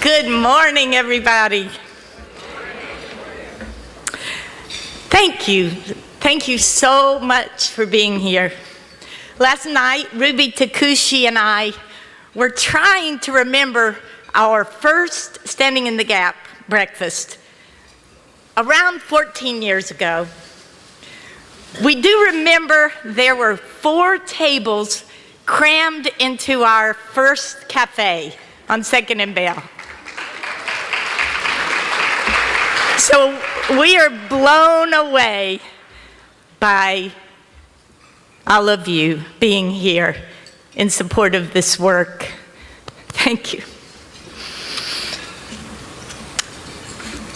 Good morning, everybody. Thank you. Thank you so much for being here. Last night, Ruby Takushi and I were trying to remember our first Standing in the Gap breakfast around 14 years ago. We do remember there were 4 tables crammed into our first cafe on 2nd and Bell. So we are blown away by all of you being here in support of this work. Thank you.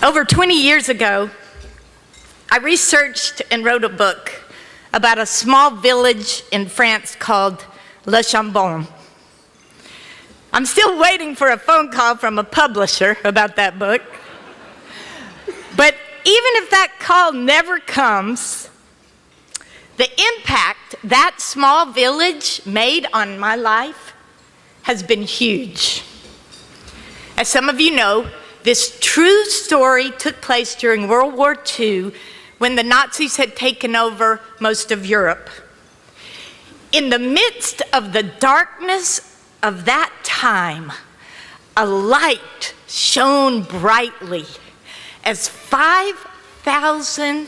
Over 20 years ago, I researched and wrote a book about a small village in France called Le Chambon. I'm still waiting for a phone call from a publisher about that book. But even if that call never comes, the impact that small village made on my life has been huge. As some of you know, this true story took place during World War II when the Nazis had taken over most of Europe. In the midst of the darkness of that time, a light shone brightly as 5,000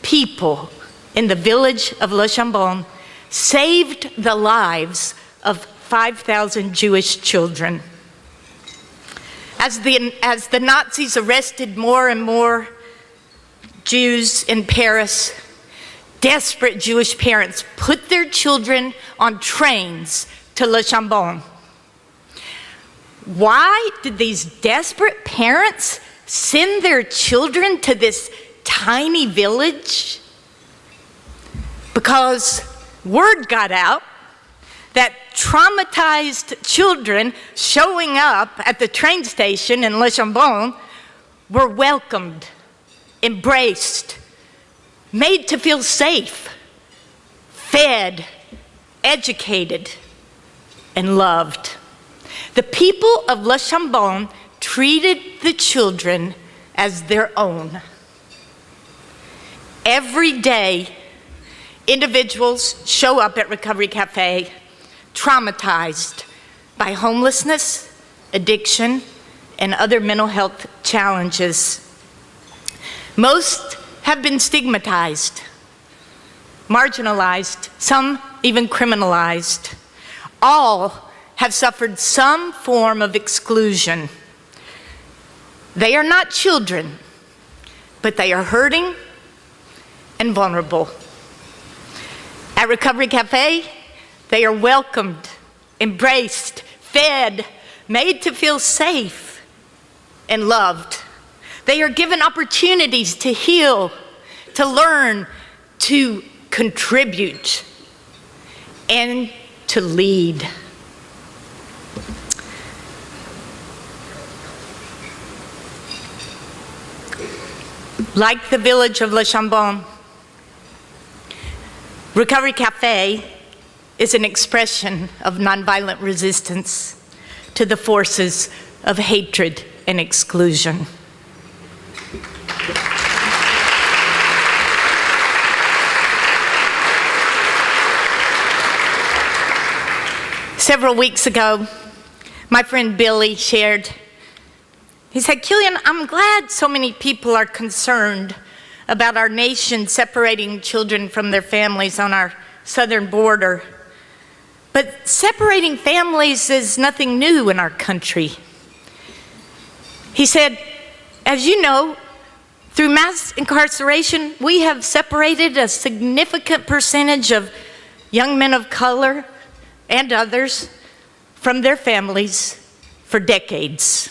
people in the village of Le Chambon saved the lives of 5,000 Jewish children. As the Nazis arrested more and more Jews in Paris, desperate Jewish parents put their children on trains to Le Chambon. Why did these desperate parents send their children to this tiny village? Because word got out that traumatized children showing up at the train station in Le Chambon were welcomed, embraced, made to feel safe, fed, educated, and loved. The people of Le Chambon treated the children as their own. Every day, individuals show up at Recovery Cafe traumatized by homelessness, addiction, and other mental health challenges. Most have been stigmatized, marginalized, some even criminalized. All have suffered some form of exclusion. They are not children, but they are hurting and vulnerable. At Recovery Cafe, they are welcomed, embraced, fed, made to feel safe and loved. They are given opportunities to heal, to learn, to contribute, and to lead. Like the village of Le Chambon, Recovery Cafe is an expression of nonviolent resistance to the forces of hatred and exclusion. Several weeks ago, my friend Billy shared, he said, "Killian, I'm glad so many people are concerned about our nation separating children from their families on our southern border. But separating families is nothing new in our country." He said, "As you know, through mass incarceration, we have separated a significant percentage of young men of color and others from their families for decades.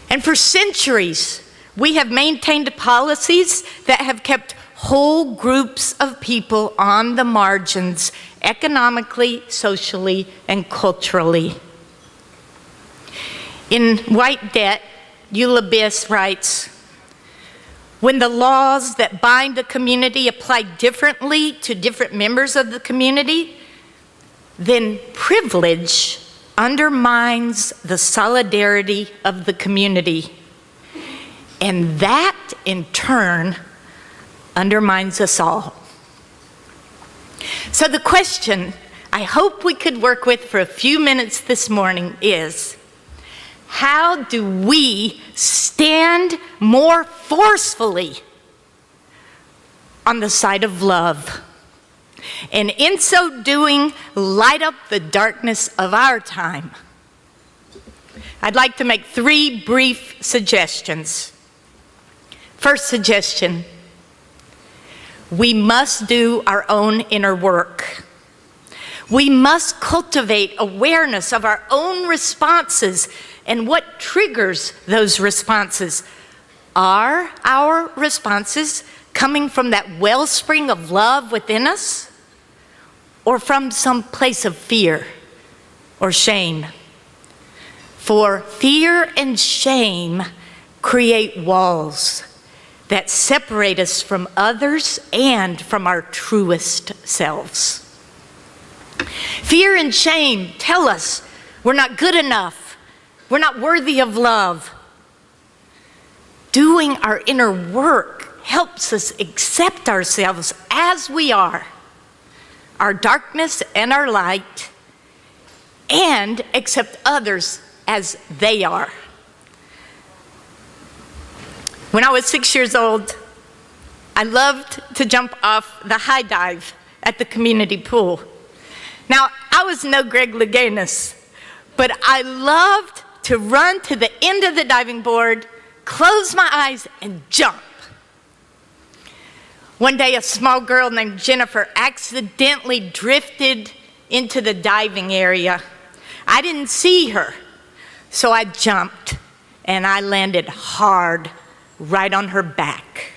And for centuries, we have maintained policies that have kept whole groups of people on the margins economically, socially, and culturally." In White Debt, Eula Biss writes, "When the laws that bind a community apply differently to different members of the community, then privilege undermines the solidarity of the community, and that in turn undermines us all. So the question I hope we could work with for a few minutes this morning is, how do we stand more forcefully on the side of love? And in so doing, light up the darkness of our time. I'd like to make 3 brief suggestions. First suggestion, we must do our own inner work. We must cultivate awareness of our own responses and what triggers those responses. Are our responses coming from that wellspring of love within us, or from some place of fear or shame? For fear and shame create walls that separate us from others and from our truest selves. Fear and shame tell us we're not good enough, we're not worthy of love. Doing our inner work helps us accept ourselves as we are, our darkness and our light, and accept others as they are. When I was 6 years old, I loved to jump off the high dive at the community pool. Now, I was no Greg Louganis, but I loved to run to the end of the diving board, close my eyes, and jump. One day, a small girl named Jennifer accidentally drifted into the diving area. I didn't see her, so I jumped, and I landed hard right on her back.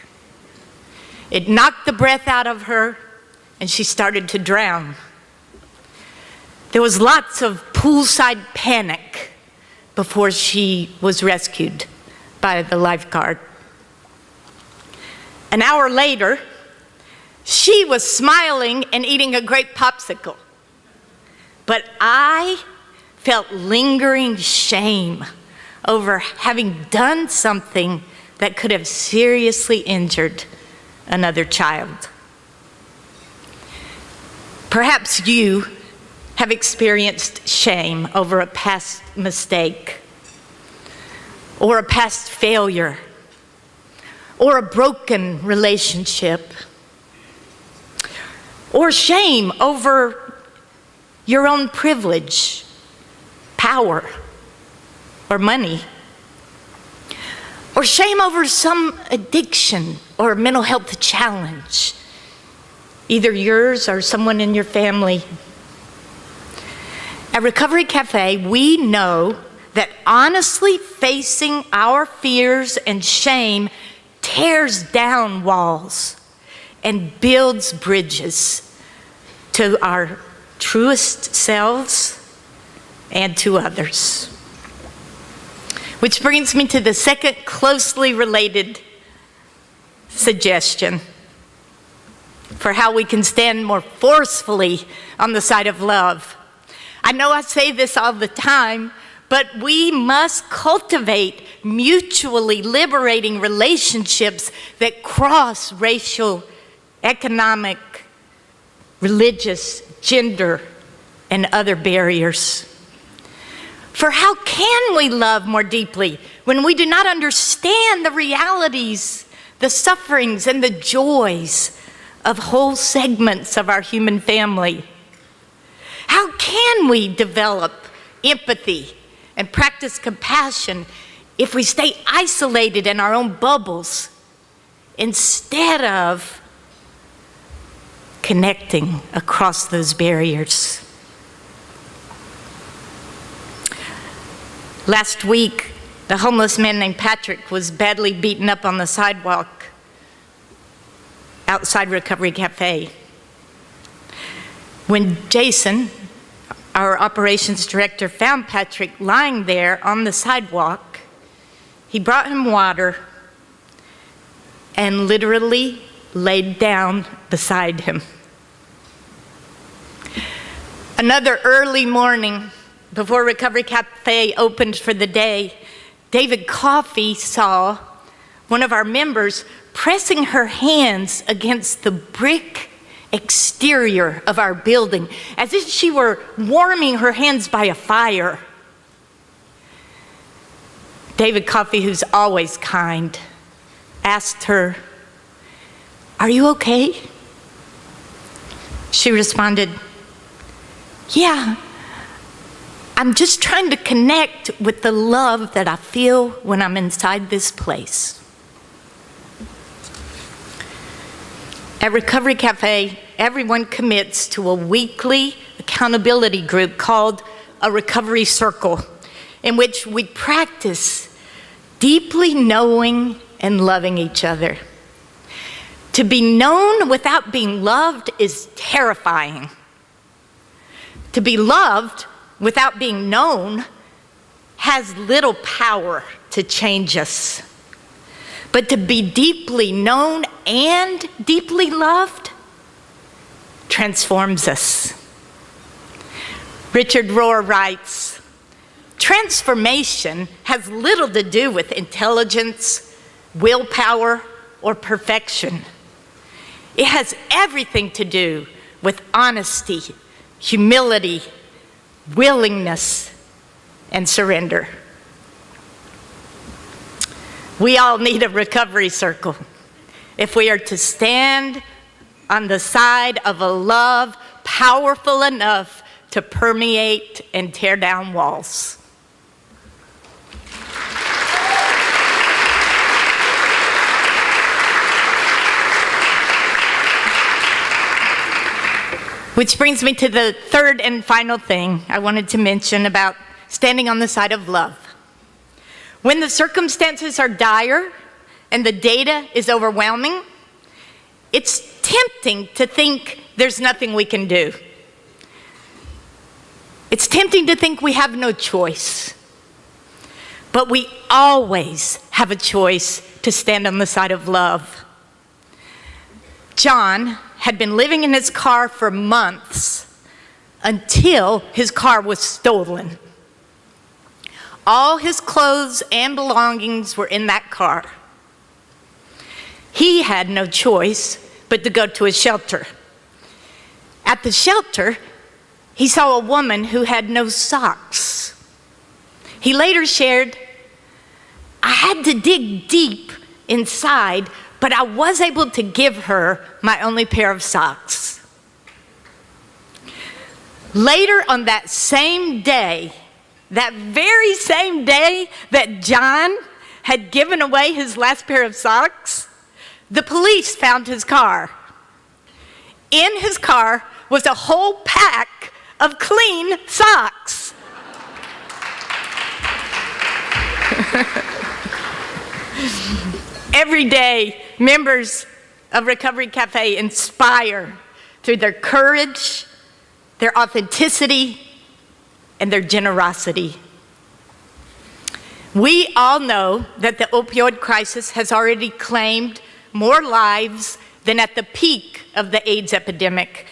It knocked the breath out of her, and she started to drown. There was lots of poolside panic before she was rescued by the lifeguard. An hour later, she was smiling and eating a grape popsicle. But I felt lingering shame over having done something that could have seriously injured another child. Perhaps you have experienced shame over a past mistake, or a past failure, or a broken relationship, or shame over your own privilege, power, or money, or shame over some addiction or mental health challenge, either yours or someone in your family. At Recovery Cafe, we know that honestly facing our fears and shame tears down walls and builds bridges to our truest selves and to others. Which brings me to the second closely related suggestion for how we can stand more forcefully on the side of love. I know I say this all the time, but we must cultivate mutually liberating relationships that cross racial, economic, religious, gender, and other barriers. For how can we love more deeply when we do not understand the realities, the sufferings, and the joys of whole segments of our human family? How can we develop empathy and practice compassion if we stay isolated in our own bubbles instead of connecting across those barriers? Last week, the homeless man named Patrick was badly beaten up on the sidewalk outside Recovery Cafe. When Jason, our operations director, found Patrick lying there on the sidewalk, he brought him water and literally laid down beside him. Another early morning, before Recovery Cafe opened for the day, David Coffey saw one of our members pressing her hands against the brick exterior of our building, as if she were warming her hands by a fire. David Coffey, who's always kind, asked her, "Are you okay?" She responded, "Yeah, I'm just trying to connect with the love that I feel when I'm inside this place." At Recovery Cafe, everyone commits to a weekly accountability group called a recovery circle, in which we practice deeply knowing and loving each other. To be known without being loved is terrifying. To be loved without being known has little power to change us. But to be deeply known and deeply loved transforms us. Richard Rohr writes, "Transformation has little to do with intelligence, willpower, or perfection. It has everything to do with honesty, humility, willingness, and surrender." We all need a recovery circle if we are to stand on the side of a love powerful enough to permeate and tear down walls. Which brings me to the third and final thing I wanted to mention about standing on the side of love. When the circumstances are dire and the data is overwhelming, it's tempting to think there's nothing we can do. It's tempting to think we have no choice. But we always have a choice to stand on the side of love. John had been living in his car for months until his car was stolen. All his clothes and belongings were in that car. He had no choice but to go to a shelter. At the shelter, he saw a woman who had no socks. He later shared, "I had to dig deep inside, but I was able to give her my only pair of socks." Later on that same day, that very same day that John had given away his last pair of socks, the police found his car. In his car was a whole pack of clean socks. Every day, members of Recovery Cafe inspire through their courage, their authenticity, and their generosity. We all know that the opioid crisis has already claimed more lives than at the peak of the AIDS epidemic.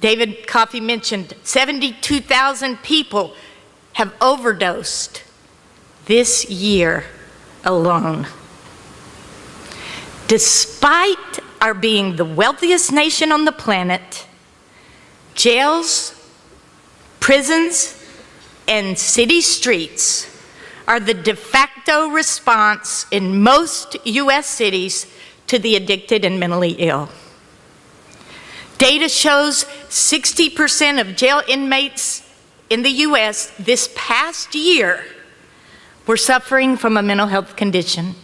David Coffey mentioned 72,000 people have overdosed this year alone. Despite our being the wealthiest nation on the planet, jails, prisons, and city streets are the de facto response in most U.S. cities to the addicted and mentally ill. Data shows 60% of jail inmates in the U.S. this past year were suffering from a mental health condition.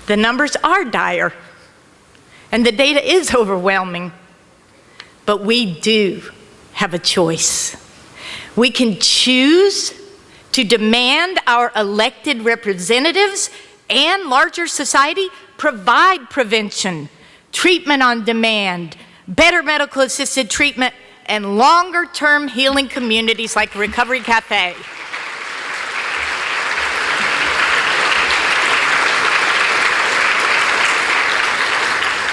The numbers are dire, and the data is overwhelming, but we do have a choice. We can choose to demand our elected representatives and larger society provide prevention, treatment on demand, better medical assisted treatment, and longer-term healing communities like Recovery Cafe.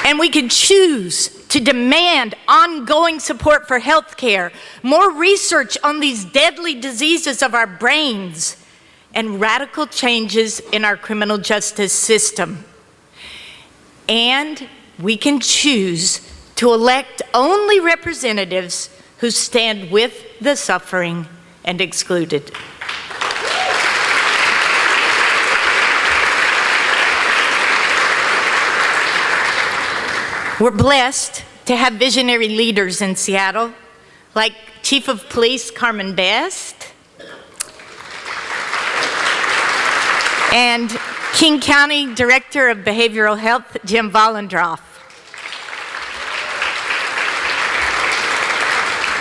And we can choose to demand ongoing support for health care, more research on these deadly diseases of our brains, and radical changes in our criminal justice system. And we can choose to elect only representatives who stand with the suffering and excluded. We're blessed to have visionary leaders in Seattle, like Chief of Police Carmen Best, and King County Director of Behavioral Health, Jim Vollendroff.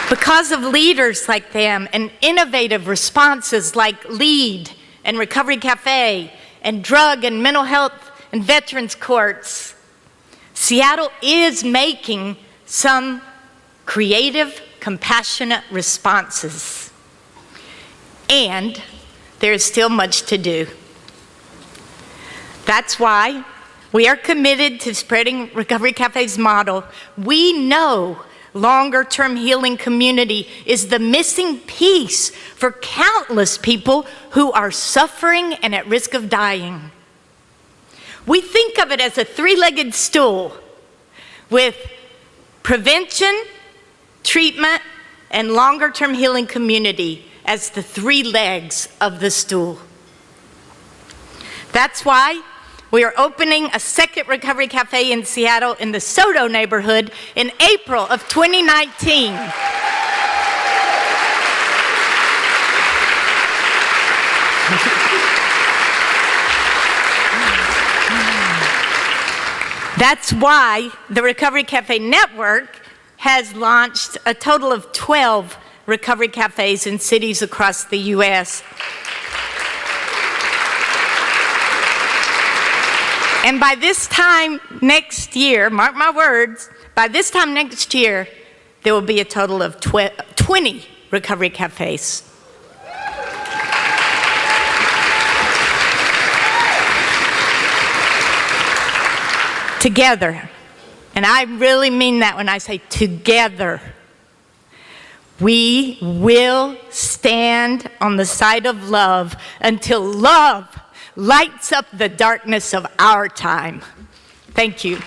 Because of leaders like them and innovative responses like LEAD and Recovery Cafe and drug and mental health and veterans courts, Seattle is making some creative, compassionate responses. And there is still much to do. That's why we are committed to spreading Recovery Cafe's model. We know longer-term healing community is the missing piece for countless people who are suffering and at risk of dying. We think of it as a three-legged stool with prevention, treatment, and longer-term healing community as the three legs of the stool. That's why we are opening a second Recovery Cafe in Seattle in the Soto neighborhood in April of 2019. That's why the Recovery Cafe Network has launched a total of 12 Recovery Cafes in cities across the U.S. And by this time next year, mark my words, by this time next year, there will be a total of 20 Recovery Cafes. Together, and I really mean that when I say together, we will stand on the side of love until love lights up the darkness of our time. Thank you.